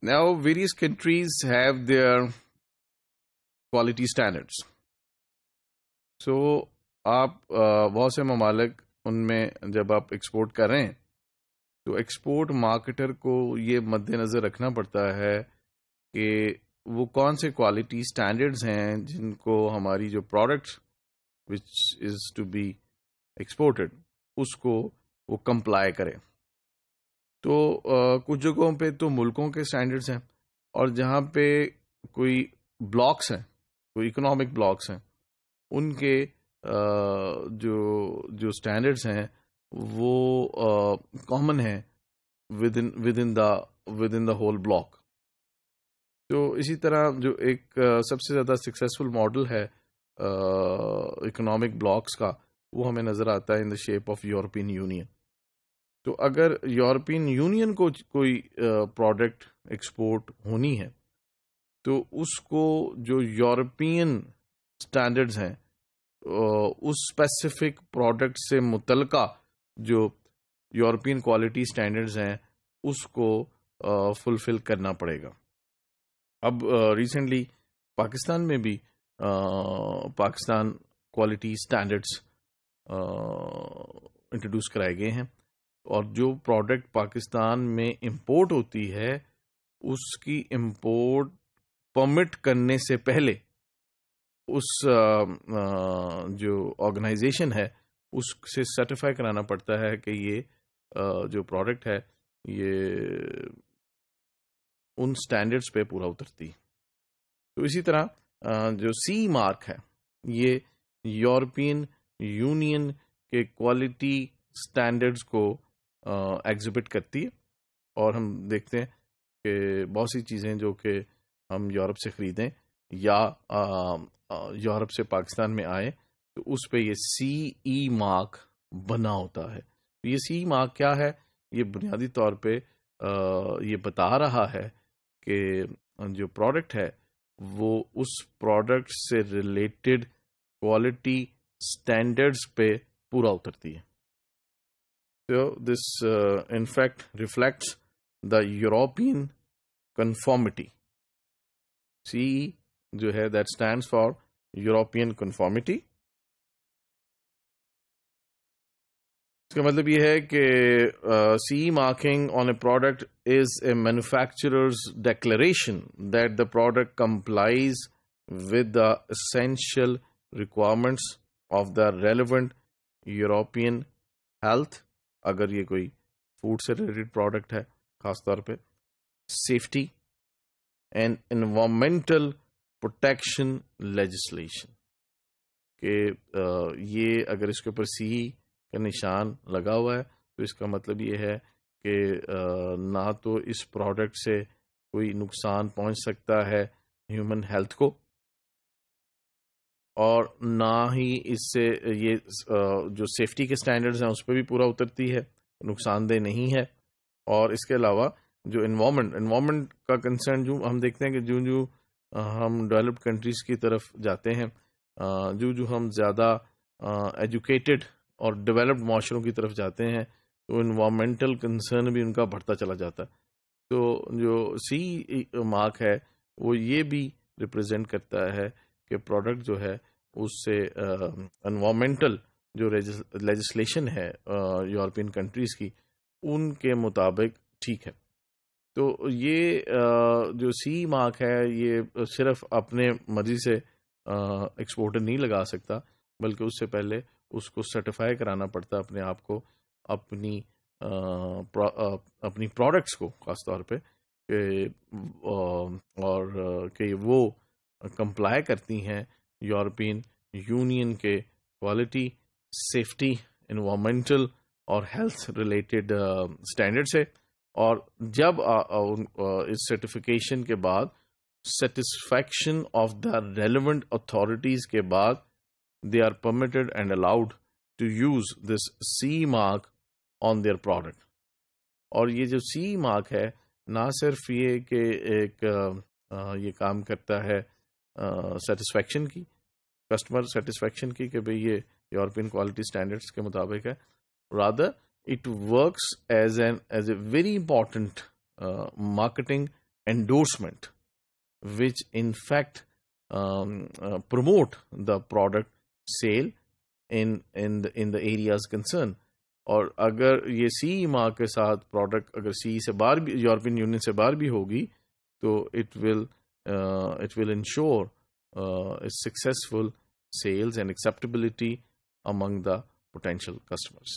Now, various countries have their quality standards. So, آپ بہت سے ممالک ان میں جب آپ ایکسپورٹ کر رہے ہیں تو ایکسپورٹ مارکیٹر کو یہ مد نظر رکھنا پڑتا ہے کہ وہ کون سے کوالٹی سٹینڈرڈز ہیں جن کو ہماری جو products which is to be exported اس کو وہ کمپلائی کرے. تو کچھ جگہوں پہ تو ملکوں کے سٹینڈرڈز ہیں، اور جہاں پہ کوئی بلاکس ہیں، کوئی اکنامک بلاکس ہیں، ان کے جو سٹینڈرڈز ہیں وہ کامن ہیں with in the whole block. تو اسی طرح جو ایک سب سے زیادہ سکسیسفل ماڈل ہے اکنامک بلاکس کا، وہ ہمیں نظر آتا ہے in the shape of European Union. تو اگر یورپین یونین کو کوئی پروڈکٹ ایکسپورٹ ہونی ہے تو اس کو جو یورپین سٹینڈرڈز ہیں اس اسپیسیفک پروڈکٹ سے متعلقہ جو یورپین کوالٹی سٹینڈرڈز ہیں اس کو فلفل کرنا پڑے گا. اب ریسنٹلی پاکستان میں بھی پاکستان کوالٹی سٹینڈرڈز انٹروڈیوس کرائے گئے ہیں، اور جو پروڈکٹ پاکستان میں امپورٹ ہوتی ہے اس کی امپورٹ پرمٹ کرنے سے پہلے اس جو آرگنائزیشن ہے اس سے سرٹیفائی کرانا پڑتا ہے کہ یہ جو پروڈکٹ ہے یہ ان سٹینڈرڈز پہ پورا اترتی. تو اسی طرح جو سی مارک ہے یہ یورپین یونین کے کوالٹی سٹینڈرڈز کو ایگزبٹ کرتی ہے، اور ہم دیکھتے ہیں کہ بہت سی چیزیں جو کہ ہم یورپ سے خریدیں یا یورپ سے پاکستان میں آئے تو اس پہ یہ سی ای مارک بنا ہوتا ہے. یہ سی مارک کیا ہے؟ یہ بنیادی طور پہ یہ بتا رہا ہے کہ جو پروڈکٹ ہے وہ اس پروڈکٹ سے ریلیٹڈ کوالٹی سٹینڈرڈز پہ پورا اترتی ہے. So this in fact reflects the European conformity. CE جو ہے that stands for European conformity. اس کا مطلب یہ ہے کہ CE marking on a product is a manufacturer's declaration that the product complies with the essential requirements of the relevant European health. اگر یہ کوئی فوڈ سے ریلیٹڈ پروڈکٹ ہے خاص طور پہ، safety and environmental protection legislation, کہ یہ اگر اس کے اوپر سی کا نشان لگا ہوا ہے تو اس کا مطلب یہ ہے کہ نہ تو اس پروڈکٹ سے کوئی نقصان پہنچ سکتا ہے ہیومن ہیلتھ کو، اور نہ ہی اس سے یہ جو سیفٹی کے سٹینڈرڈز ہیں اس پہ بھی پورا اترتی ہے، نقصان دہ نہیں ہے. اور اس کے علاوہ جو انوائرمنٹ کا کنسرن، جو ہم دیکھتے ہیں کہ جو ہم ڈیولپڈ کنٹریز کی طرف جاتے ہیں، جو ہم زیادہ ایجوکیٹڈ اور ڈیولپڈ معاشروں کی طرف جاتے ہیں تو انوائرمنٹل کنسرن بھی ان کا بڑھتا چلا جاتا ہے. تو جو سی مارک ہے وہ یہ بھی ریپرزینٹ کرتا ہے کہ پروڈکٹ جو ہے اس سے انوائرمنٹل جو لیجسلیشن ہے یورپین کنٹریز کی ان کے مطابق ٹھیک ہے. تو یہ جو سی مارک ہے یہ صرف اپنے مرضی سے ایکسپورٹر نہیں لگا سکتا، بلکہ اس سے پہلے اس کو سرٹیفائی کرانا پڑتا اپنے آپ کو، اپنی پروڈکٹس کو خاص طور پہ، اور کہ وہ کمپلائی کرتی ہیں یورپین یونین کے کوالٹی، سیفٹی، انوائرمنٹل اور ہیلتھ ریلیٹڈ سٹینڈرڈ سے. اور جب اس سرٹیفکیشن کے بعد satisfaction of the relevant authorities کے بعد they are permitted and allowed to use this CE mark on their product. اور یہ جو CE mark ہے نہ صرف یہ کہ ایک یہ کام کرتا ہے سیٹسفیکشن کی، کسٹمر سیٹسفیکشن کی، کہ بھئی یہ یورپین کوالٹی سٹینڈرڈز کے مطابق ہے، rather it works as a very important marketing endorsement, which in fact promote the product sale in the areas concerned. اور اگر یہ سی ماہ کے ساتھ پروڈکٹ اگر سی سے باہر بھی، یورپین یونین سے باہر بھی ہوگی، تو it will ensure successful sales and acceptability among the potential customers.